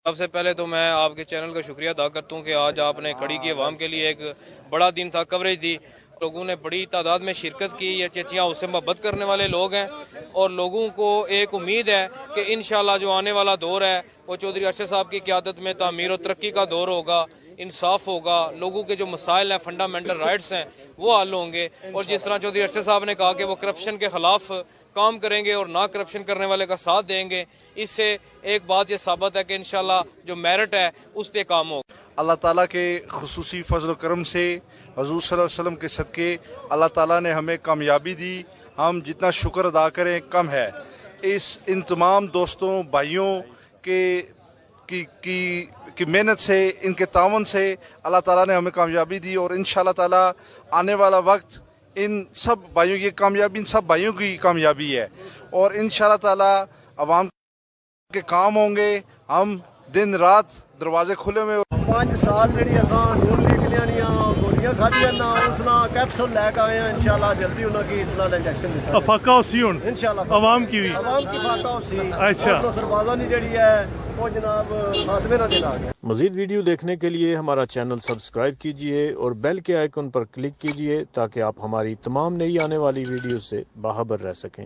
سب سے پہلے تو میں آپ کے چینل کا شکریہ ادا کرتا ہوں کہ آج آپ نے کھڑی کی عوام کے لیے ایک بڑا دن تھا، کوریج دی، لوگوں نے بڑی تعداد میں شرکت کی، یہ چچیاں اس سے محبت کرنے والے لوگ ہیں اور لوگوں کو ایک امید ہے کہ انشاءاللہ جو آنے والا دور ہے وہ چودھری ارشد صاحب کی قیادت میں تعمیر و ترقی کا دور ہوگا، انصاف ہوگا، لوگوں کے جو مسائل ہیں، فنڈامنٹل رائٹس ہیں وہ حل ہوں گے، اور جس طرح چودھری ارشد صاحب نے کہا کہ وہ کرپشن کے خلاف کام کریں گے اور نہ کرپشن کرنے والے کا ساتھ دیں گے، اس سے ایک بات یہ ثابت ہے کہ انشاءاللہ جو میرٹ ہے اس پہ کام ہوگا۔ اللہ تعالیٰ کے خصوصی فضل و کرم سے، حضور صلی اللہ علیہ وسلم کے صدقے اللہ تعالیٰ نے ہمیں کامیابی دی، ہم جتنا شکر ادا کریں کم ہے۔ ان تمام دوستوں بھائیوں کی محنت سے، ان کے تعاون سے اللہ تعالیٰ نے ہمیں کامیابی دی، اور انشاءاللہ تعالیٰ آنے والا وقت ان سب بھائیوں کی کامیابی، ان سب بھائیوں کی کامیابی ہے، اور انشاءاللہ تعالیٰ عوام کے کام ہوں گے۔ ہم دن رات دروازے کھلے ہوئے 5 سال جڑی اساں نون لیگ لیاں گولیاں کھادیاں نا اس نال کیپسول لے کے آئے ہیں، انشاءاللہ جلدی انہاں کی اس نال انجیکشن دیتا فاقہ ہوسی ہن انشاءاللہ عوام کی بھی فاقہ ہوسی۔ اچھا سربازاں دی جڑی ہے وہ جناب خاتمے نہ دل آ گیا۔ مزید ویڈیو دیکھنے کے لیے ہمارا چینل سبسکرائب کیجئے اور بیل کے آئیکن پر کلک کیجئے تاکہ آپ ہماری تمام نئی آنے والی ویڈیو سے باخبر رہ سکیں۔